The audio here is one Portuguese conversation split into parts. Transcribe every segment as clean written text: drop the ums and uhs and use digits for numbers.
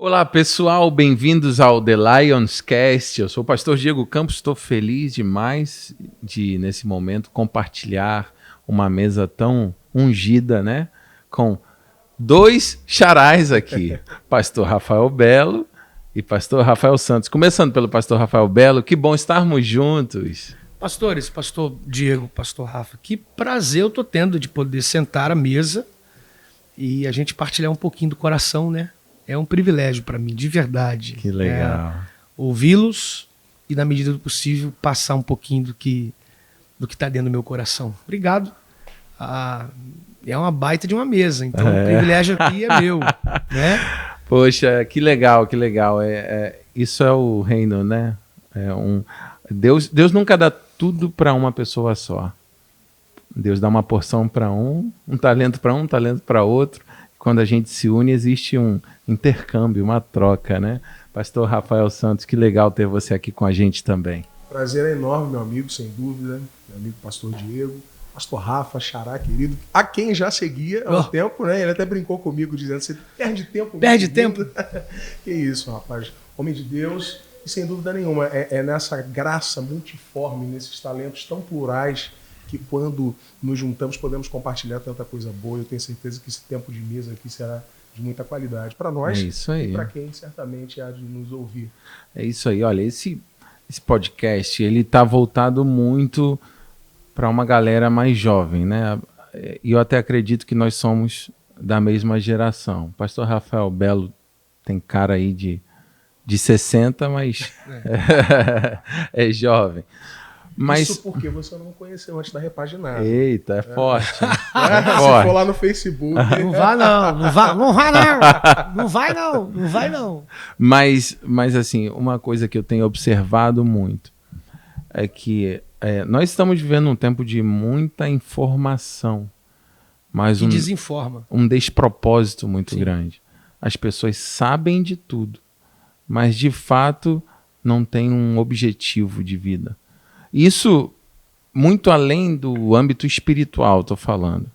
Olá pessoal, bem-vindos ao The Lions Cast. Eu sou o pastor Diego Campos, estou feliz demais de, nesse momento, compartilhar uma mesa tão ungida, né? Com dois charais aqui, pastor Rafael Belo e pastor Rafael Santos. Começando pelo pastor Rafael Belo, que bom estarmos juntos. Pastores, pastor Diego, pastor Rafa, que prazer eu tô tendo de poder sentar à mesa e a gente partilhar um pouquinho do coração, né? É um privilégio para mim, de verdade. Que legal. Ouvi-los e, na medida do possível, passar um pouquinho do que está dentro do meu coração. Obrigado. É uma baita de uma mesa, então o privilégio aqui é meu, né? Poxa, que legal, que legal. Isso é o reino, né? Deus nunca dá tudo para uma pessoa só. Deus dá uma porção para um talento para um talento para outro. Quando a gente se une, existe um intercâmbio, uma troca, né? Pastor Rafael Santos, que legal ter você aqui com a gente também. Prazer é enorme, meu amigo, sem dúvida. Meu amigo pastor Diego, pastor Rafa, xará querido, a quem já seguia há um tempo, né? Ele até brincou comigo dizendo, você perde tempo. Perde tempo? Que isso, rapaz. Homem de Deus, e sem dúvida nenhuma, é nessa graça multiforme, nesses talentos tão plurais, que quando nos juntamos podemos compartilhar tanta coisa boa. Eu tenho certeza que esse tempo de mesa aqui será de muita qualidade para nós e para quem certamente há de nos ouvir. É isso aí. Olha, esse podcast ele está voltado muito para uma galera mais jovem, né? E eu até acredito que nós somos da mesma geração. O pastor Rafael Belo tem cara aí de 60, mas é jovem. Mas... Isso porque você não conheceu antes da repaginada. Eita, é forte. Se for lá no Facebook... Não vai não. Mas assim, uma coisa que eu tenho observado muito é que nós estamos vivendo um tempo de muita informação. Mas desinforma. Um despropósito muito grande. As pessoas sabem de tudo, mas de fato não têm um objetivo de vida. Isso muito além do âmbito espiritual, estou falando.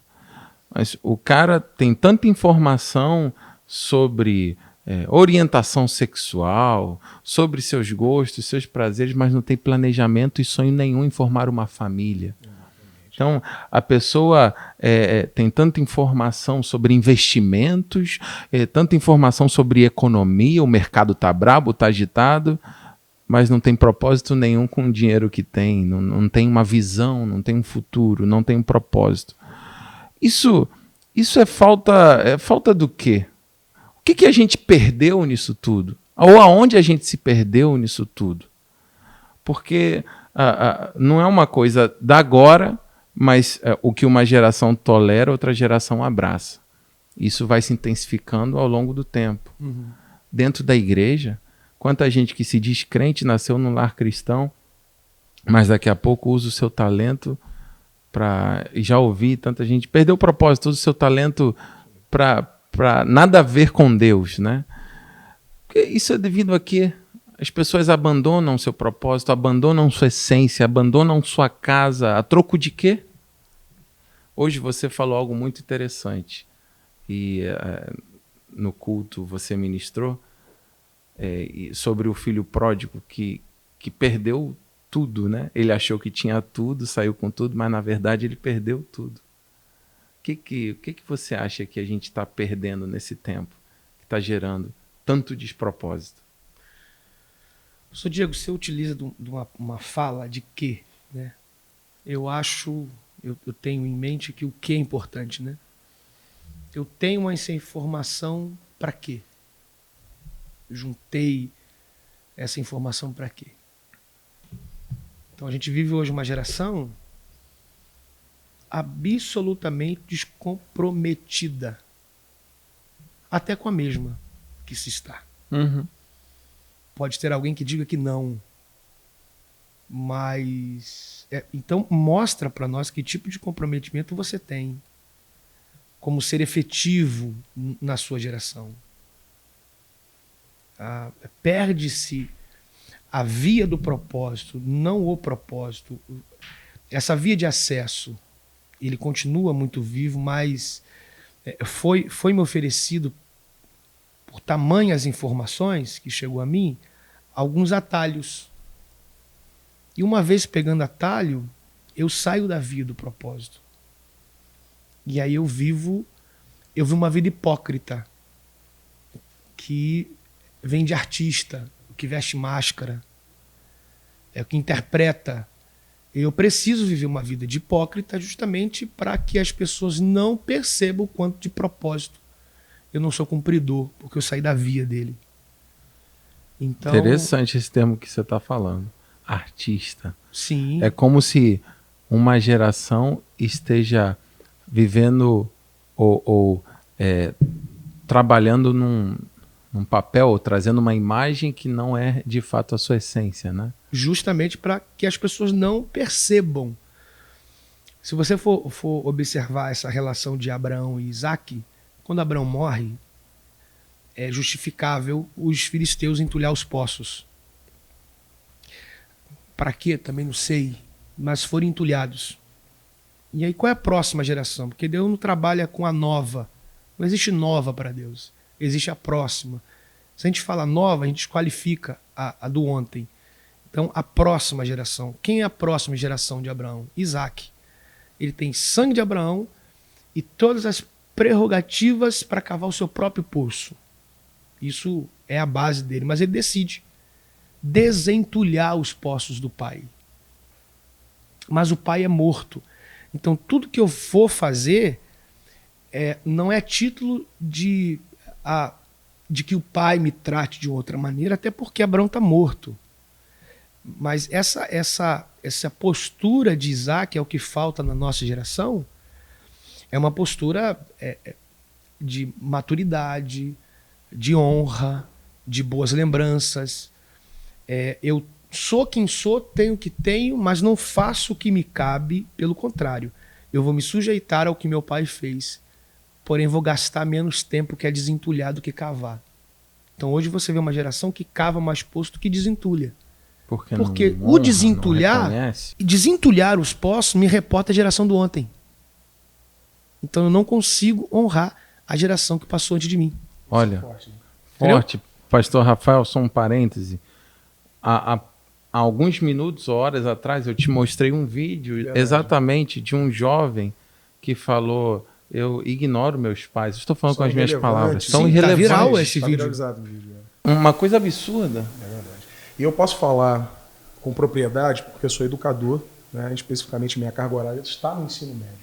Mas o cara tem tanta informação sobre orientação sexual, sobre seus gostos, seus prazeres, mas não tem planejamento e sonho nenhum em formar uma família. Então, a pessoa tem tanta informação sobre investimentos, tanta informação sobre economia, o mercado está brabo, está agitado, mas não tem propósito nenhum com o dinheiro que tem, não tem uma visão, não tem um futuro, não tem um propósito. Isso é falta do quê? O que a gente perdeu nisso tudo? Ou aonde a gente se perdeu nisso tudo? Porque não é uma coisa da agora, mas o que uma geração tolera, outra geração abraça. Isso vai se intensificando ao longo do tempo. Uhum. Dentro da igreja, quanta gente que se diz crente, nasceu num lar cristão, mas daqui a pouco usa o seu talento para... Já ouvi tanta gente, perdeu o propósito, usa o seu talento para nada a ver com Deus, né? Isso é devido a quê? As pessoas abandonam seu propósito, abandonam sua essência, abandonam sua casa, a troco de quê? Hoje você falou algo muito interessante e no culto você ministrou, sobre o filho pródigo que perdeu tudo, né? Ele achou que tinha tudo, saiu com tudo, mas na verdade ele perdeu tudo. O que você acha que a gente está perdendo nesse tempo, que está gerando tanto despropósito? Pastor Diego, você utiliza uma fala de quê, né? Eu tenho em mente que o que é importante, né? Eu tenho essa informação para quê? Juntei essa informação para quê? Então a gente vive hoje uma geração absolutamente descomprometida, até com a mesma que se está. Uhum. Pode ter alguém que diga que não, mas então mostra para nós que tipo de comprometimento você tem como ser efetivo na sua geração. Perde-se a via do propósito, não o propósito. Essa via de acesso, ele continua muito vivo, mas foi me oferecido por tamanhas informações que chegou a mim, alguns atalhos. E uma vez pegando atalho, eu saio da via do propósito. E aí eu vivo uma vida hipócrita, que vem de artista, que veste máscara, o que interpreta. Eu preciso viver uma vida de hipócrita justamente para que as pessoas não percebam o quanto de propósito eu não sou cumpridor, porque eu saí da via dele. Então, interessante esse termo que você está falando. Artista. sim. É como se uma geração esteja vivendo ou trabalhando num papel, ou trazendo uma imagem que não é de fato a sua essência, né? Justamente para que as pessoas não percebam. Se você for observar essa relação de Abraão e Isaac, quando Abraão morre, é justificável os filisteus entulhar os poços. Para quê? Também não sei, mas foram entulhados. E aí qual é a próxima geração? Porque Deus não trabalha com a nova. Não existe nova para Deus. Existe a próxima. Se a gente fala nova, a gente desqualifica a do ontem. Então, a próxima geração. Quem é a próxima geração de Abraão? Isaac. Ele tem sangue de Abraão e todas as prerrogativas para cavar o seu próprio poço. Isso é a base dele. Mas ele decide desentulhar os poços do pai. Mas o pai é morto. Então, tudo que eu for fazer não é título de que o pai me trate de outra maneira, até porque Abraão está morto. Mas essa postura de Isaac é o que falta na nossa geração. É uma postura de maturidade, de honra, de boas lembranças. Eu sou quem sou, tenho o que tenho, mas não faço o que me cabe, pelo contrário. Eu vou me sujeitar ao que meu pai fez, porém vou gastar menos tempo que é desentulhar do que cavar. Então hoje você vê uma geração que cava mais poço do que desentulha. Porque não o desentulhar, reconhece. desentulhar os poços me reporta a geração do ontem. Então eu não consigo honrar a geração que passou antes de mim. Olha, forte. Pastor Rafael, só um parêntese. Há alguns minutos, horas atrás, eu te mostrei um vídeo exatamente de um jovem que falou: eu ignoro meus pais. Estou falando com as minhas palavras. São irrelevantes. Tá viral esse Tá vídeo. viralizado o vídeo. Uma coisa absurda. É verdade. E eu posso falar com propriedade, porque eu sou educador, né? Especificamente minha carga horária está no ensino médio.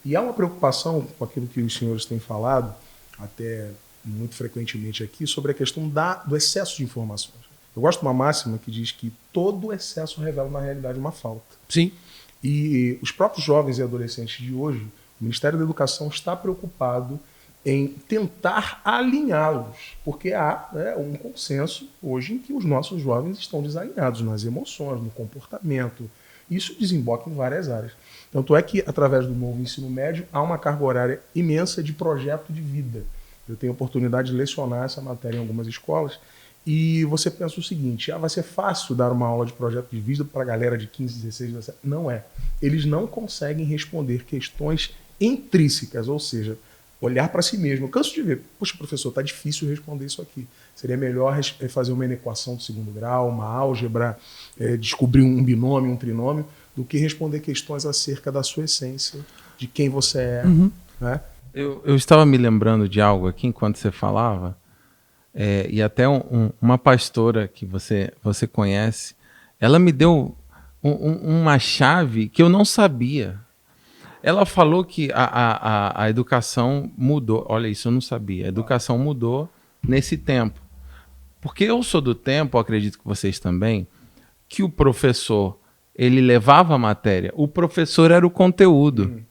E há uma preocupação com aquilo que os senhores têm falado, até muito frequentemente aqui, sobre a questão do excesso de informações. Eu gosto de uma máxima que diz que todo excesso revela, na realidade, uma falta. Sim. E os próprios jovens e adolescentes de hoje, o Ministério da Educação está preocupado em tentar alinhá-los, porque há um consenso hoje em que os nossos jovens estão desalinhados nas emoções, no comportamento. Isso desemboca em várias áreas. Tanto é que, através do novo ensino médio, há uma carga horária imensa de projeto de vida. Eu tenho a oportunidade de lecionar essa matéria em algumas escolas, e você pensa o seguinte: vai ser fácil dar uma aula de projeto de vida para a galera de 15, 16, 17. Não é. Eles não conseguem responder questões intrínsecas, ou seja, olhar para si mesmo. Eu canso de ver: poxa, professor, está difícil responder isso aqui. Seria melhor fazer uma equação de segundo grau, uma álgebra, descobrir um binômio, um trinômio, do que responder questões acerca da sua essência, de quem você é. Uhum. Né? Eu estava me lembrando de algo aqui enquanto você falava, e até uma pastora que você conhece, ela me deu uma chave que eu não sabia. Ela falou que a educação mudou. Olha, isso eu não sabia. A educação mudou nesse tempo. Porque eu sou do tempo, acredito que vocês também, que o professor, ele levava a matéria. O professor era o conteúdo.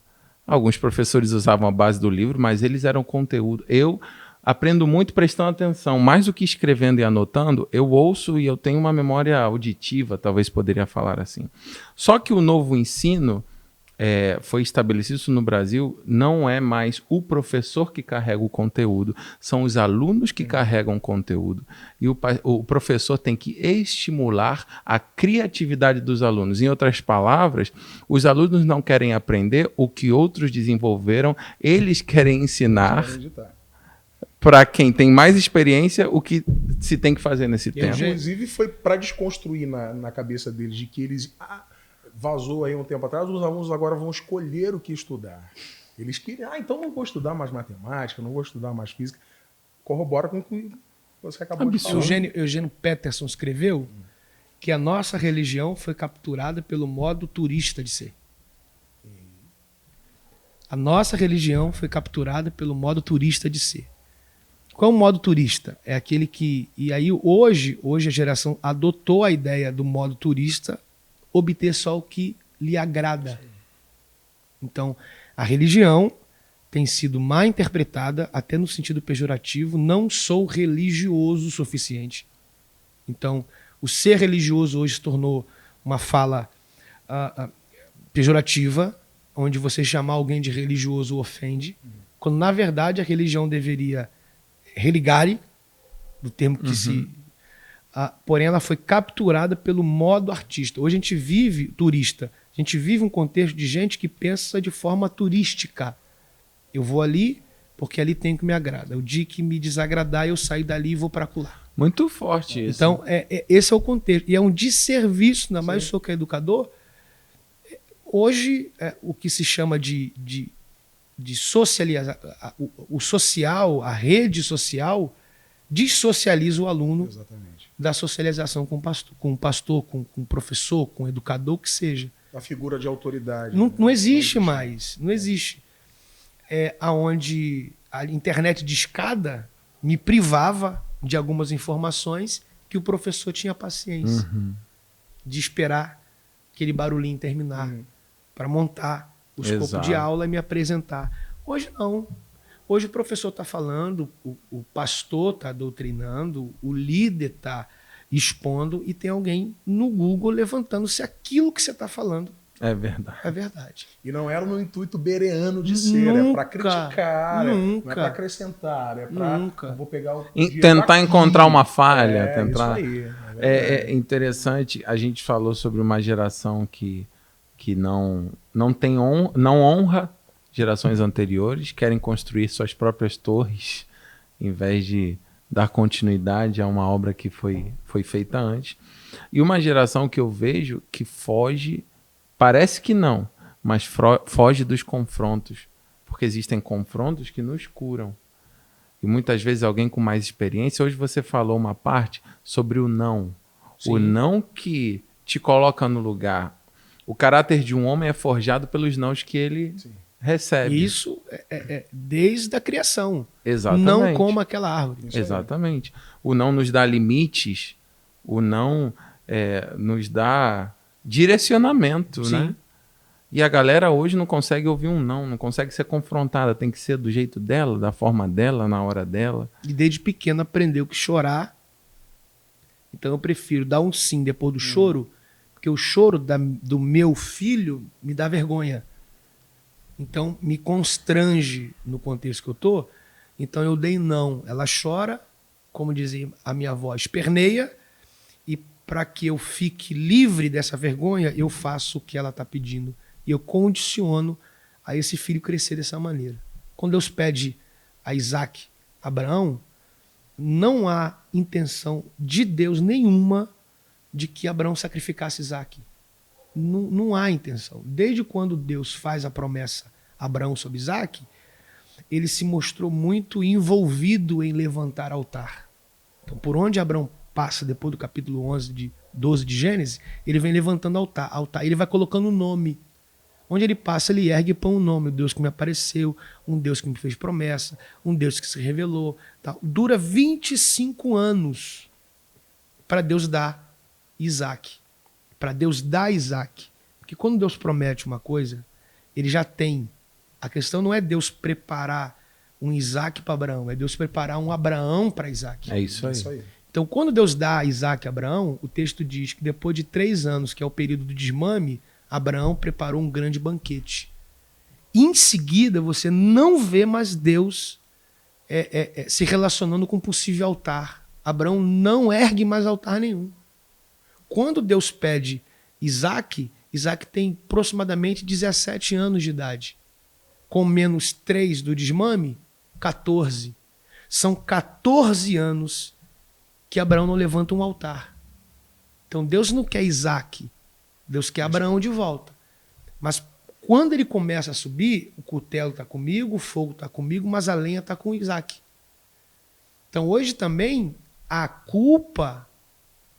Alguns professores usavam a base do livro, mas eles eram conteúdo. Eu aprendo muito prestando atenção. Mais do que escrevendo e anotando, eu ouço e eu tenho uma memória auditiva, talvez poderia falar assim. Só que o novo ensino foi estabelecido no Brasil, não é mais o professor que carrega o conteúdo, são os alunos que carregam o conteúdo. E o professor tem que estimular a criatividade dos alunos. Em outras palavras, os alunos não querem aprender o que outros desenvolveram, eles querem ensinar para quem tem mais experiência o que se tem que fazer nesse tema. Inclusive foi para desconstruir na cabeça deles de que eles... vazou aí um tempo atrás, os alunos agora vão escolher o que estudar. Eles queriam, então não vou estudar mais matemática, não vou estudar mais física. Corrobora com o que você acabou de falar. Eugênio Peterson escreveu que a nossa religião foi capturada pelo modo turista de ser. A nossa religião foi capturada pelo modo turista de ser. Qual é o modo turista? É aquele que... E aí hoje a geração adotou a ideia do modo turista, obter só o que lhe agrada. Então, a religião tem sido mal interpretada, até no sentido pejorativo. Não sou religioso o suficiente. Então, o ser religioso hoje se tornou uma fala pejorativa, onde você chamar alguém de religioso ofende, quando na verdade a religião deveria religare, do termo que se... porém ela foi capturada pelo modo artista. Hoje a gente vive turista, a gente vive um contexto de gente que pensa de forma turística. Eu vou ali porque ali tem o que me agrada. O dia que me desagradar eu saio dali e vou para lá. Muito forte isso. Então esse é o contexto. E é um desserviço, ainda mais eu sou que é educador. Hoje, o que se chama de socializar, o social, a rede social, dessocializa o aluno da socialização com o pastor, com o professor, com o educador, que seja. A figura de autoridade. Não existe mais. Não existe. Aonde a internet de escada me privava de algumas informações que o professor tinha paciência de esperar aquele barulhinho terminar para montar o escopo de aula e me apresentar. Hoje não. Hoje o professor está falando, o pastor está doutrinando, o líder está expondo e tem alguém no Google levantando se aquilo que você está falando é verdade. É verdade. E não era no intuito bereano de ser, é para criticar, não é para acrescentar, é para vou pegar tentar encontrar uma falha. Tentar... Isso aí, é interessante, a gente falou sobre uma geração que não honra gerações anteriores, querem construir suas próprias torres em vez de dar continuidade a uma obra que foi feita antes. E uma geração que eu vejo que foge, parece que não, mas foge dos confrontos, porque existem confrontos que nos curam. E muitas vezes alguém com mais experiência, hoje você falou uma parte sobre o não. Sim. O não que te coloca no lugar. O caráter de um homem é forjado pelos nãos que ele recebe. Isso desde a criação. Exatamente. Não como aquela árvore. Exatamente. O não nos dá limites, o não nos dá direcionamento, né? E a galera hoje não consegue ouvir um não consegue ser confrontada, tem que ser do jeito dela, da forma dela, na hora dela. E desde pequeno aprendeu que chorar, então eu prefiro dar um sim depois do choro, porque o choro do meu filho me dá vergonha. Então me constrange no contexto que eu tô. Então eu dei não. Ela chora, como dizia a minha avó, esperneia, e para que eu fique livre dessa vergonha, eu faço o que ela está pedindo. E eu condiciono a esse filho crescer dessa maneira. Quando Deus pede a Isaac, Abraão, não há intenção de Deus nenhuma de que Abraão sacrificasse Isaac. Não há intenção. Desde quando Deus faz a promessa a Abraão sobre Isaac, ele se mostrou muito envolvido em levantar altar. Então, por onde Abraão passa depois do capítulo 12 de Gênesis, ele vem levantando altar. Ele vai colocando o nome. Onde ele passa, ele ergue e põe um nome. O Deus que me apareceu, um Deus que me fez promessa, um Deus que se revelou. Tal. Dura 25 anos para Deus dar Isaac. Para Deus dar Isaac. Porque quando Deus promete uma coisa, ele já tem. A questão não é Deus preparar um Isaac para Abraão, é Deus preparar um Abraão para Isaac. É isso aí. Então, quando Deus dá Isaac a Abraão, o texto diz que depois de 3 anos, que é o período do desmame, Abraão preparou um grande banquete. Em seguida, você não vê mais Deus se relacionando com um possível altar. Abraão não ergue mais altar nenhum. Quando Deus pede Isaac, Isaac tem aproximadamente 17 anos de idade. Com menos 3 do desmame, 14. São 14 anos que Abraão não levanta um altar. Então Deus não quer Isaac, Deus quer Abraão de volta. Mas quando ele começa a subir, o cutelo está comigo, o fogo está comigo, mas a lenha está com Isaac. Então hoje também a culpa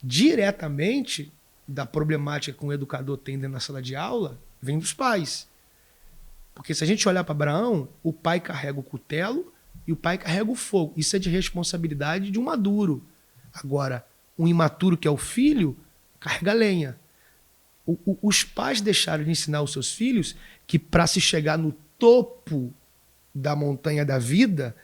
diretamente da problemática que um educador tem dentro da sala de aula vem dos pais. Porque se a gente olhar para Abraão, o pai carrega o cutelo e o pai carrega o fogo. Isso é de responsabilidade de um maduro. Agora, um imaturo que é o filho, carrega a lenha. Os pais deixaram de ensinar os seus filhos que para se chegar no topo da montanha da vida,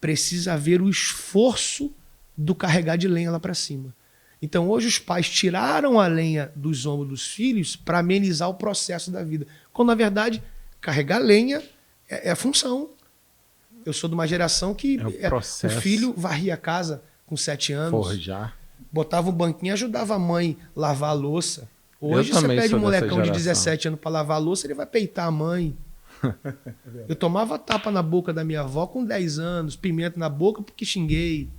precisa haver o esforço do carregar de lenha lá para cima. Então hoje os pais tiraram a lenha dos ombros dos filhos para amenizar o processo da vida. Quando na verdade carregar lenha é a função. Eu sou de uma geração que o filho varria a casa com 7 anos. Forjar. Botava um banquinho e ajudava a mãe a lavar a louça. Hoje você pede um molecão de 17 anos para lavar a louça, ele vai peitar a mãe. Eu tomava tapa na boca da minha avó com 10 anos, pimenta na boca porque xinguei,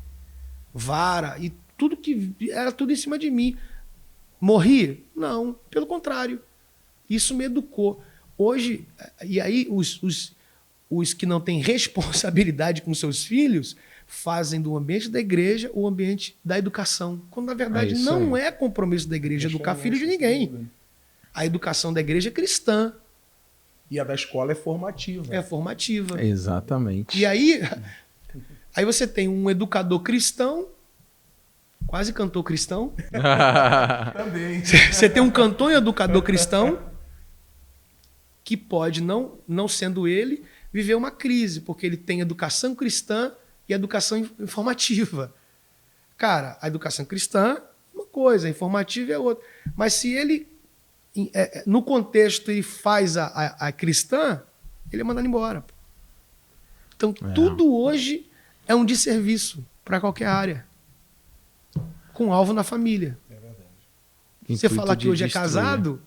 vara, e tudo que era tudo em cima de mim. Morri? Não, pelo contrário. Isso me educou. Hoje, e aí os que não têm responsabilidade com seus filhos fazem do ambiente da igreja o ambiente da educação. Quando, na verdade, não é compromisso da igreja educar filho de ninguém. A educação da igreja é cristã. E a da escola é formativa. É formativa. Exatamente. E aí você tem um educador cristão, quase cantor cristão. Também. Você tem um cantor e educador cristão que pode, não sendo ele, viver uma crise, porque ele tem educação cristã e educação informativa. Cara, a educação cristã é uma coisa, a informativa é outra. Mas se ele, no contexto, ele faz a cristã, ele é mandado embora. Então, tudo hoje é um desserviço para qualquer área, com alvo na família. É verdade. Você falar que hoje é casado,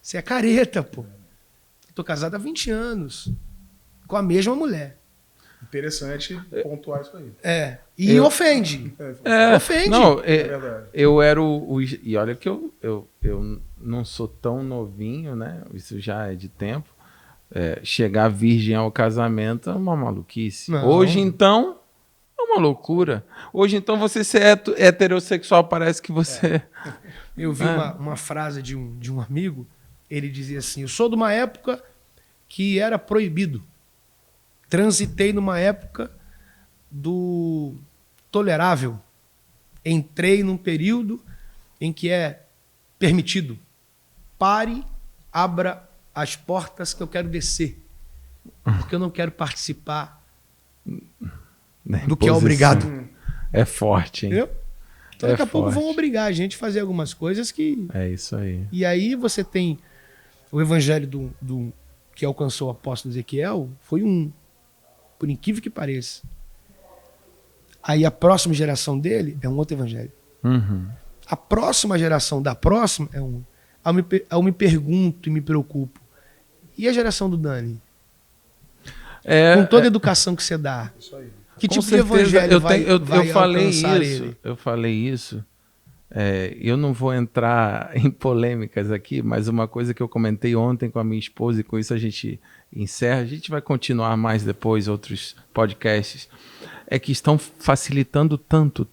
você é careta, pô. Estou casado há 20 anos, com a mesma mulher. Interessante pontuar isso aí. E ofende. Ofende. Não, verdade. Eu era e olha que eu não sou tão novinho, né? Isso já é de tempo. Chegar virgem ao casamento é uma maluquice. Não. Hoje, então, é uma loucura. Hoje, então, você ser heterossexual parece que você... Eu vi uma frase de um amigo, ele dizia assim, eu sou de uma época que era proibido. Transitei numa época do tolerável. Entrei num período em que é permitido. Pare, abra as portas que eu quero descer. Porque eu não quero participar do que é obrigado. É forte, hein? Entendeu? Então daqui a pouco vão obrigar a gente a fazer algumas coisas que... É isso aí. E aí você tem o evangelho do que alcançou o apóstolo Ezequiel, foi por incrível que pareça. Aí a próxima geração dele é um outro evangelho. Uhum. A próxima geração da próxima é um. Eu me pergunto e me preocupo. E a geração do Dani? Com toda a educação que você dá. Isso aí. Que tipo certeza, de evangelho vai falei alcançar isso, ele? Eu falei isso. Eu não vou entrar em polêmicas aqui, mas uma coisa que eu comentei ontem com a minha esposa, e com isso a gente encerra, a gente vai continuar mais depois, outros podcasts, é que estão facilitando tanto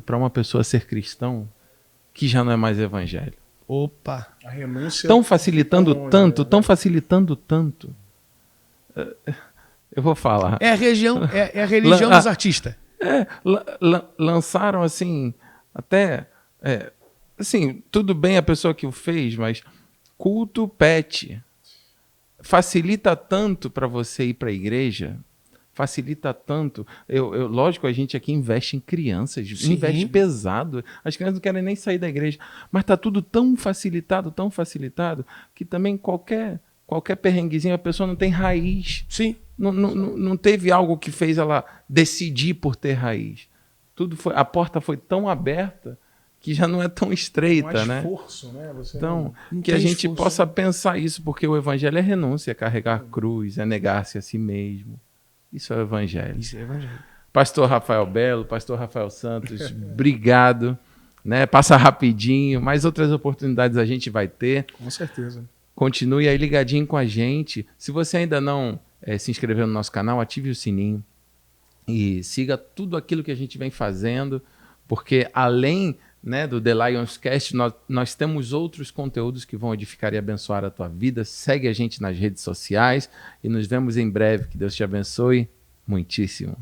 para uma pessoa ser cristão, que já não é mais evangelho. Opa! A renúncia... Estão facilitando tanto. Eu vou falar. É a religião dos artistas. Lançaram assim, até... assim, tudo bem a pessoa que o fez, mas culto pet facilita tanto para você ir para a igreja, facilita tanto. Lógico, a gente aqui investe em crianças, investe pesado. As crianças não querem nem sair da igreja, mas está tudo tão facilitado, que também qualquer perrenguezinho, a pessoa não tem raiz. Sim. Não teve algo que fez ela decidir por ter raiz. A porta foi tão aberta que já não é tão estreita, né? Esforço, né? Então, que a gente possa pensar isso, porque o evangelho é renúncia, é carregar a cruz, é negar-se a si mesmo. Isso é o evangelho. Isso é evangelho. Pastor Rafael Belo, Pastor Rafael Santos, obrigado. Né? Passa rapidinho, mas outras oportunidades a gente vai ter. Com certeza. Continue aí ligadinho com a gente. Se você ainda não se inscreveu no nosso canal, ative o sininho e siga tudo aquilo que a gente vem fazendo, porque além, né, do The Lions Cast, nós temos outros conteúdos que vão edificar e abençoar a tua vida. Segue a gente nas redes sociais e nos vemos em breve. Que Deus te abençoe muitíssimo.